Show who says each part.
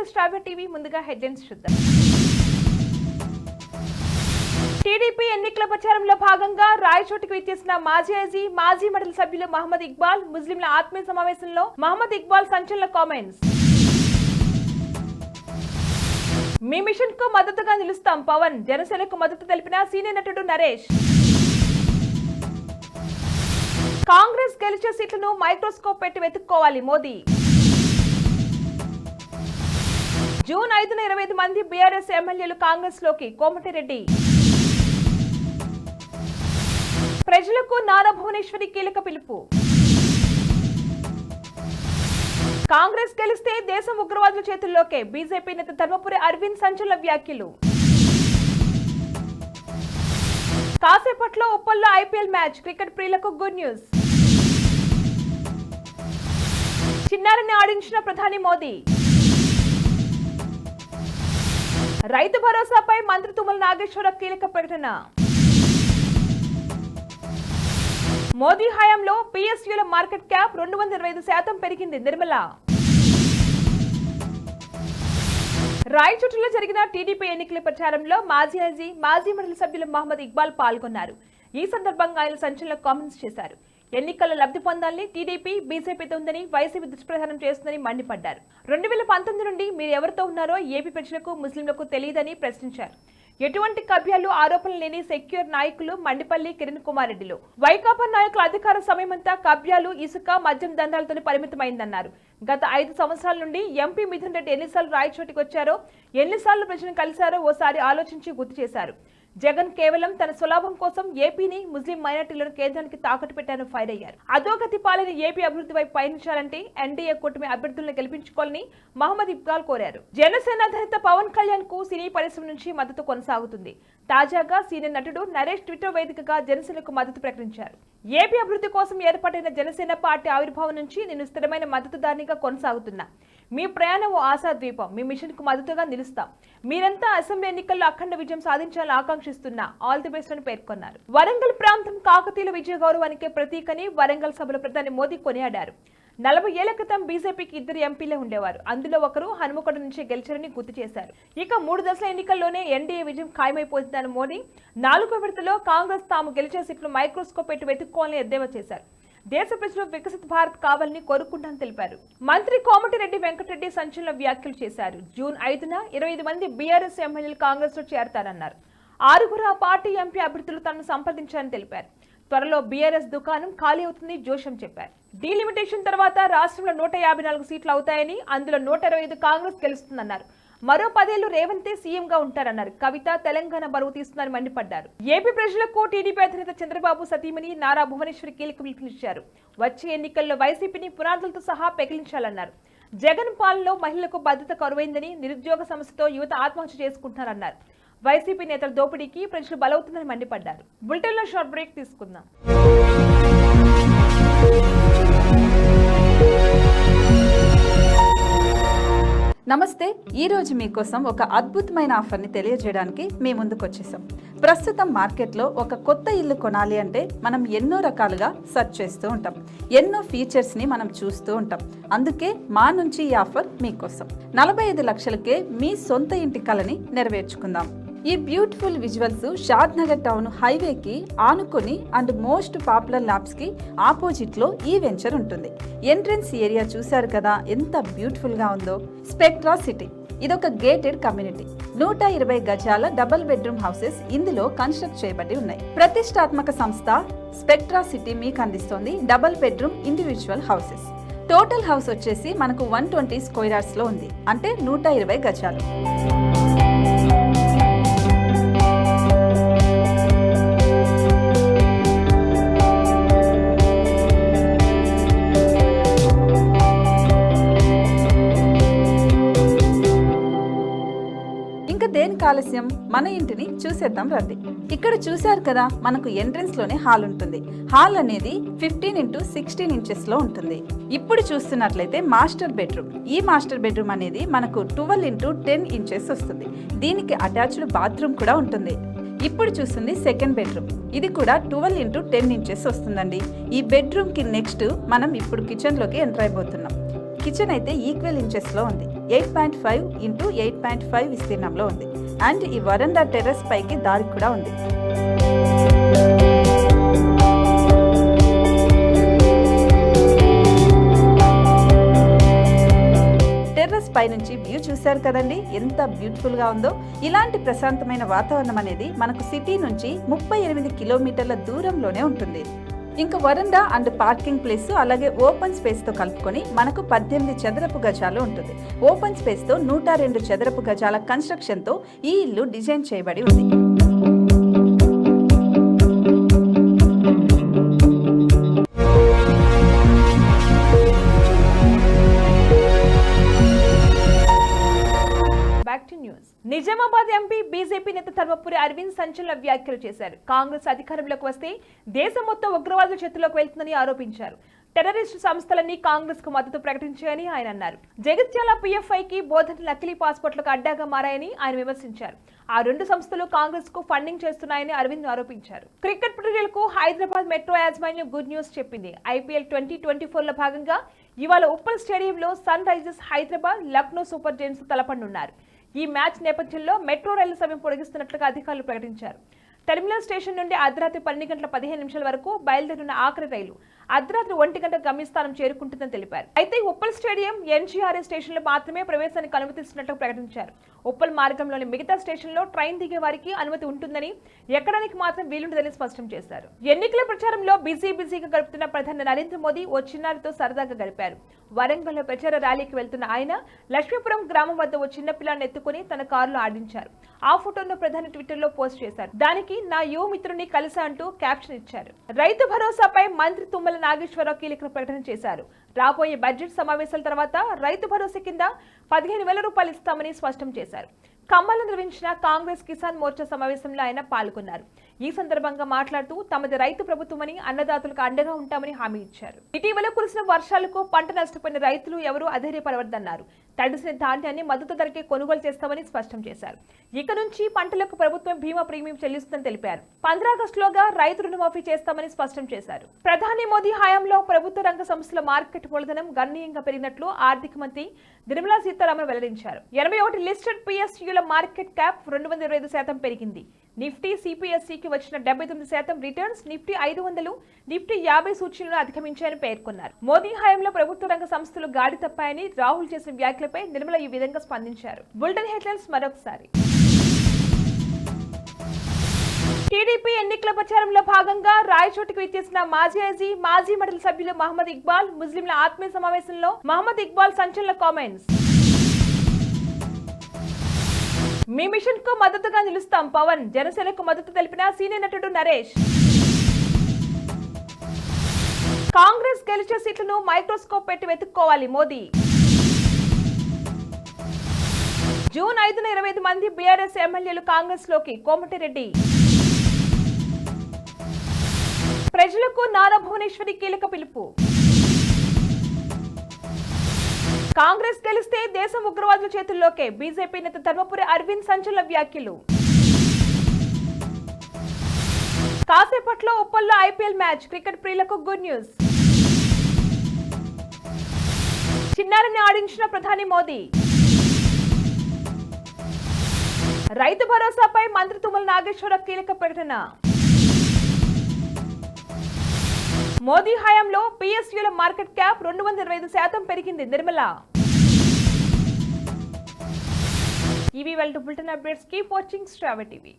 Speaker 1: Welcome to star TV. ముందుగా headlines చూద్దాం. TDP ఎన్నికల ప్రచారంలో భాగంగా రాయచోటికి విచ్చేసిన మాజీ మండలి సభ్యులు మహమ్మద్ ఇక్బాల్. ముస్లింల ఆత్మీయ సమావేశంలో మహమ్మద్ ఇక్బాల్ సంచలన కామెంట్స్. మీ మిషన్ కు మద్దతుగా నిలుస్తాం పవన్. జనసేనకు మద్దతు తెలిపిన సీనియర్ నటుడు నరేష్. కాంగ్రెస్ గెలిచే సీట్లను మైక్రోస్కోప్ పెట్టి వెతుక్కోవాలి మోదీ. జూన్ 5న 25 మంది బీఆర్ఎస్ ఎమ్మెల్యేలు కాంగ్రెస్ లోకి, కోమటిరెడ్డి. ప్రజలకు నారా భువనేశ్వరి కీలక పిలుపు. కాంగ్రెస్ గెలిస్తే దేశం ఉగ్రవాదుల చేతుల్లోకే, బీజేపీ నేత ధర్మపురి అరవింద్ సంచలన వ్యాఖ్యలు. కాసేపట్లో ఉప్పల్లో ఐపీఎల్ మ్యాచ్, క్రికెట్ ప్రియులకు గుడ్ న్యూస్. చిన్నారిని ఆడించిన ప్రధాని మోదీ. రైతు భరోసాపై మంత్రి తుమ్మల నాగేశ్వరరావు కీలక ప్రకటన. మోదీ హయాంలో పీఎస్యూల మార్కెట్ క్యాప్ 225% పెరిగింది, నిర్మల. రాయచోటిలో జరిగిన టీడీపీ ఎన్నికల ప్రచారంలో మాజీ మండలి సభ్యులు మహమ్మద్ ఇక్బాల్ పాల్గొన్నారు. ఈ సందర్భంగా ఆయన సంచలన కామెంట్స్ చేశారు. ఎన్నికల్లో లబ్ధి పొందాలని టీడీపీ బీజేపీతో ఉందని, వైసీపీ దుష్ప్రచారం చేస్తుందని మండిపడ్డారు. 2019 నుండి మీరు ఎవరితో ఉన్నారో ఏపీ ప్రజలకు, ముస్లింలకు తెలియదని ప్రశ్నించారు. ఎటువంటి కబ్యాలు, ఆరోపణలు లేని సెక్యూర్ నాయకులు మండిపల్లి కిరణ్ కుమార్ రెడ్డిలు. వైకాపా నాయకుల అధికార సమయమంతా కబ్యాలు, ఇసుక, మద్యం దందాలతో పరిమితమైందన్నారు. గత 5 సంవత్సరాల నుండి ఎంపీ మిథున్ రెడ్డి ఎన్నిసార్లు రాయచోటికి వచ్చారో, ఎన్నిసార్లు ప్రజలను కలిశారో ఓసారి ఆలోచించి గుర్తు చేశారు. జగన్ కేవలం తన స్వలాభం కోసం ఏపీని, ముస్లిం మైనార్టీలను కేంద్రానికి తాకట్టు పెట్టారని ఫైర్ అయ్యారు. అధోగతి పాలైన ఏపీ అభివృద్ధి వైపు పయనించాలంటే ఎన్డీఏ కూటమి అభ్యర్థులను గెలిపించుకోవాలని మహమ్మద్ ఇక్బాల్ కోరారు. జనసేన అధినేత పవన్ కళ్యాణ్ కు సినీ పరిశ్రమ నుంచి మద్దతు కొనసాగుతుంది. తాజాగా సీనియర్ నటుడు నరేష్ ట్విట్టర్ వేదికగా జనసేనకు మద్దతు ప్రకటించారు. ఏపీ అభివృద్ధి కోసం ఏర్పాటైన జనసేన పార్టీ ఆవిర్భావం నుంచి నేను స్థిరమైన మద్దతుదారునిగా కొనసాగుతున్నా. మీ ప్రయాణం ఓ ఆశాద్వీపం. మీ మిషన్ కు మద్దతుగా నిలుస్తాం. మీరంతా అసెంబ్లీ ఎన్నికల్లో అఖండ విజయం సాధించాలని ఆకాంక్షిస్తున్నా. ఆల్ ది బెస్ట్ అని పేర్కొన్నారు. వరంగల్ ప్రాంతం కాకతీయుల విజయ గౌరవానికి ప్రతీకని వరంగల్ సభలో ప్రధాని మోదీ కొనియాడారు. 40 ఏళ్ల క్రితం బీజేపీకి 2 ఎంపీలే ఉండేవారు. అందులో ఒకరు హనుమకొండ నుంచి గెలిచారని గుర్తు చేశారు. ఇక 3 దశల ఎన్నికల్లోనే ఎన్డీఏ విజయం ఖాయమైపోతుందని మోదీ 4వ విడతలో కాంగ్రెస్ తాము గెలిచే సీట్లు మైక్రోస్కోప్ పెట్టి వెతుక్కోవాలని ఎద్దేవా చేశారు. దేశ ప్రజలు వికసిత భారత్ కావాలని కోరుకుంటానని తెలిపారు. మంత్రి కోమటిరెడ్డి వెంకటరెడ్డి సంచలన వ్యాఖ్యలు చేశారు. జూన్ 5న 25 మంది బీఆర్ఎస్ ఎమ్మెల్యేలు కాంగ్రెస్ లో చేరతారన్నారు. 6 ఆ పార్టీ ఎంపీ అభ్యర్థులు తనను సంప్రదించారని తెలిపారు. త్వరలో బీఆర్ఎస్ దుకాణం ఖాళీ అవుతుంది జోషం చెప్పారు. డీలిమిటేషన్ తర్వాత రాష్ట్రంలో 154 సీట్లు అవుతాయని, అందులో 125 కాంగ్రెస్ గెలుస్తుందన్నారు. మరో 10 ఏళ్లు రేవంతే సీఎంగా ఉంటారన్నారు. కవిత తెలంగాణ బరువు తీస్తుందని మండిపడ్డారు. ఏపీ ప్రజలకు టీడీపీ అధినేత చంద్రబాబు సతీమణి నారా భువనేశ్వరి కీలక పిలుపునిచ్చారు. వచ్చే ఎన్నికల్లో వైసీపీని పునాదులతో సహా పెకిలించాలన్నారు. జగన్ పాలనలో మహిళలకు భద్రత కరువైందని, నిరుద్యోగ సమస్యతో యువత ఆత్మహత్య చేసుకుంటున్నారన్నారు. వైసీపీ నేతల దోపిడీకి ప్రజలు బలవుతుందని మండిపడ్డారు. బులెటిన్ లో షార్ట్ బ్రేక్ తీసుకుందాం.
Speaker 2: నమస్తే. ఈ రోజు మీకోసం ఒక అద్భుతమైన ఆఫర్ని తెలియజేయడానికి మీ ముందుకు వచ్చేసాం. ప్రస్తుతం మార్కెట్లో ఒక కొత్త ఇల్లు కొనాలి అంటే మనం ఎన్నో రకాలుగా సెర్చ్ చేస్తూ ఉంటాం. ఎన్నో ఫీచర్స్ని మనం చూస్తూ ఉంటాం. అందుకే మా నుంచి ఈ ఆఫర్ మీకోసం. 45 లక్షలకే మీ సొంత ఇంటి కలని నెరవేర్చుకుందాం. ఈ బ్యూటిఫుల్ విజువల్స్ షాద్ నగర్ టౌన్ హైవేకి ఆనుకొని అండ్ మోస్ట్ పాపులర్ ల్యాబ్స్ కి ఆపోజిట్ లో ఈ వెంచర్ ఉంటుంది. ఎంట్రన్స్ ఏరియా చూశారు కదా ఎంత బ్యూటిఫుల్ గా ఉందో. స్పెక్ట్రా సిటీ ఇదొక గేటెడ్ కమ్యూనిటీ. 120 గజాల డబుల్ బెడ్రూమ్ హౌసెస్ ఇందులో కన్స్ట్రక్ట్ చేయబడి ఉన్నాయి. ప్రతిష్టాత్మక సంస్థ స్పెక్ట్రా సిటీ మీకు అందిస్తోంది double bedroom individual houses. Total house వచ్చేసి మనకు 120 స్క్వేర్ యార్డ్స్ లో ఉంది, అంటే 120 గజాలు. దేనికి ఆలస్యం, మన ఇంటిని చూసేద్దాం రండి. ఇక్కడ చూశారు కదా, మనకు ఎంట్రన్స్ లోనే హాల్ ఉంటుంది. హాల్ అనేది 15x16 ఇంచెస్ లో ఉంటుంది. ఇప్పుడు చూస్తున్నట్లయితే మాస్టర్ బెడ్రూమ్. ఈ మాస్టర్ బెడ్రూమ్ అనేది మనకు 12x10 ఇంచెస్ వస్తుంది. దీనికి అటాచ్డ్ బాత్రూమ్ కూడా ఉంటుంది. ఇప్పుడు చూస్తుంది సెకండ్ బెడ్రూమ్. ఇది కూడా 12x10 ఇంచెస్ వస్తుందండి. ఈ బెడ్రూమ్ కి నెక్స్ట్ మనం ఇప్పుడు కిచెన్ లోకి ఎంటర్ అయిపోతున్నాం. కిచెన్ అయితే ఈక్వల్ ఇంచెస్ లో ఉంది. 8.5x8.5 విస్తీర్ణంలో ఉంది. అండ్ ఈ వరండా టెర్రస్ పైకి దారి కూడా ఉంది. టెర్రస్ పై నుంచి వ్యూ చూశారు కదండి, ఎంత బ్యూటిఫుల్ గా ఉందో. ఇలాంటి ప్రశాంతమైన వాతావరణం అనేది మనకు సిటీ నుంచి 38 కిలోమీటర్ల దూరంలోనే ఉంటుంది. ఇంకా వరండా అండ్ పార్కింగ్ ప్లేస్ అలాగే ఓపెన్ స్పేస్ తో కలుపుకొని మనకు 18 చదరపు గజాలు ఉంటుంది. ఓపెన్ స్పేస్ తో 102 చదరపు గజాల కన్స్ట్రక్షన్ తో ఈ ఇల్లు డిజైన్ చేయబడి ఉంది.
Speaker 1: నిజామాబాద్ ఎంపీ బీజేపీ నేత ధర్మపురి అరవింద్ సంచలన వ్యాఖ్యలు చేశారు. కాంగ్రెస్ అధికారంలోకి వస్తే దేశం మొత్తం ఉగ్రవాదుల చేతిలోకి వెళ్తుందని ఆరోపించారు. టెర్రరిస్టు సంస్థలన్నీ కాంగ్రెస్ కు మద్దతు ప్రకటించాయని ఆయన అన్నారు. జగిత్యాల పిఎఫ్ఐకి బోధన నకిలీ పాస్పోర్ట్లకు అడ్డాగా మారాయని ఆయన విమర్శించారు. ఆ రెండు సంస్థలు కాంగ్రెస్ కు ఫండింగ్ చేస్తున్నాయని అరవింద్ ఆరోపించారు. క్రికెట్ ప్రియులకు హైదరాబాద్ మెట్రో యాజమాన్యం గుడ్ న్యూస్ చెప్పింది. ఐపీఎల్ 2024 లో భాగంగా ఇవాళ ఉప్పల్ స్టేడియంలో Sunrisers Hyderabad Lucknow super giants తలపడనున్నారు. ఈ మ్యాచ్ నేపథ్యంలో మెట్రో రైలు సమయం పొడిగిస్తున్నట్లుగా అధికారులు ప్రకటించారు. టెర్మినల్ స్టేషన్ నుండి అర్ధరాత్రి 12 గంటల 15 నిమిషాల వరకు బయలుదేరిన ఆఖరి రైలు అర్ధరాత్రి 1 గంట గమ్యస్థానం చేరుకుంటుందని తెలిపారు. అయితే ఉప్పల్ స్టేడియం ఎన్జీఆర్ఎస్ స్టేషన్లో మాత్రమే ప్రవేశానికి అనుమతిస్తున్నట్లు ప్రకటించారు. ఉప్పల్ మార్గంలోని మిగతా స్టేషన్లో ట్రైన్ దిగే వారికి అనుమతి ఉంటుందని, ఎక్కడానికి మాత్రం వీలుండదని స్పష్టం చేశారు. ఎన్నికల ప్రచారంలో బిజీగా గడుపుతున్న ప్రధాని నరేంద్ర మోదీ ఓ చిన్నారితో సరదాగా గడిపారు. వరంగల్లో ప్రచార ర్యాలీకి వెళ్తున్న ఆయన లక్ష్మీపురం గ్రామం వద్ద ఓ చిన్న పిల్లాన్ని ఎత్తుకుని తన కారులో ఆడించారు. ఆ ఫోటోను ప్రధాని ట్విట్టర్లో పోస్ట్ చేశారు. దానికి నా యువ మిత్రుని కలిసా అంటూ క్యాప్షన్ ఇచ్చారు. రైతు భరోసాపై మంత్రి తుమ్మల నాగేశ్వరరావు కీలక ప్రకటన చేశారు. రాబోయే బడ్జెట్ సమావేశాల తర్వాత రైతు భరోసా కింద 15,000 రూపాయలు ఇస్తామని స్పష్టం చేశారు. ఖమ్మంలో నిర్వహించిన కాంగ్రెస్ కిసాన్ మోర్చా సమావేశంలో ఆయన పాల్గొన్నారు. ఈ సందర్భంగా మాట్లాడుతూ తమది రైతు ప్రభుత్వమని, అన్నదాతలకు అండగా ఉంటామని హామీ ఇచ్చారు. ఇటీవల కురిసిన వర్షాలకు పంట నష్టపోయిన రైతులు ఎవరూ అధైర్యపడవద్దన్నారు. తడిసిన ధాన్యాన్ని మద్దతు ధరకే కొనుగోలు చేస్తామని స్పష్టం చేశారు. ఇక నుంచి పంటలకు ప్రభుత్వం బీమా ప్రీమియం చెల్లిస్తుందని తెలిపారు. 15 ఆగస్టులోగా రైతు రుణమాఫీ చేస్తామని స్పష్టం చేశారు. ప్రధాని మోదీ హయాంలో ప్రభుత్వ రంగ సంస్థల మార్కెట్ మూలధనం గణనీయంగా పెరిగినట్లు ఆర్థిక మంత్రి నిర్మలా సీతారామన్ వెల్లడించారు. 81 లిస్టెడ్ పిఎస్యుల మార్కెట్ క్యాప్ 225% పెరిగింది. నిఫ్టీ సిపిఎస్సికి వచ్చిన 79% రిటర్న్స్ నిఫ్టీ 500, నిఫ్టీ 50 సూచీలను అధిగమించాయని పేర్కొన్నారు. మోదీ హయాంలో ప్రభుత్వ రంగ సంస్థలు గాడి తప్పాయని రాహుల్ చేసిన వ్యాఖ్యలపై నిర్మల ఈ విధంగా స్పందించారు. బులెటిన్ హెడ్లైన్స్ మరొకసారి. టీడీపీ ఎన్నికల ప్రచారంలో భాగంగా రాయచోటికి విచ్చేసిన మాజీ మండలి సభ్యులు మహమ్మద్ ఇక్బాల్, ముస్లింల ఆత్మీయ సమావేశంలో మహమ్మద్ ఇక్బాల్ సంచలన కామెంట్స్. మీ మిషన్ కు మద్దతుగా నిలుస్తాం పవన్, జనసేనకు మద్దతు తెలిపిన సీనియర్ నటుడు నరేష్. కాంగ్రెస్ గెలిచే సీట్లను మైక్రోస్కోప్ పెట్టి వెతుక్కోవాలి మోదీ. జూన్ 5న 25 మంది బీఆర్ఎస్ ఎమ్మెల్యేలు కాంగ్రెస్ లోకి, కోమటిరెడ్డి. ప్రజలకు నారా భువనేశ్వరి కీలక పిలుపు. కాంగ్రెస్ గెలిస్తే దేశం ఉగ్రవాదుల చేతుల్లోకే, బీజేపీ నేత ధర్మపురి అరవింద్ సంచలన వ్యాఖ్యలు. కాసేపట్లో ఉప్పల్లో ఐపీఎల్ మ్యాచ్, క్రికెట్ ప్రియులకు గుడ్ న్యూస్. చిన్నారిని ఆడించిన ప్రధాని మోదీ. రైతు భరోసాపై మంత్రి తుమ్మల నాగేశ్వరరావు కీలక ప్రకటన. మోదీ హయాంలో పిఎస్యుల మార్కెట్ క్యాప్ 225% పెరిగింది నిర్మల. ఇవి వాళ్ళ బులెటిన్ అప్డేట్స్. కీప్ వాచింగ్ శ్రావ్య టీవీ.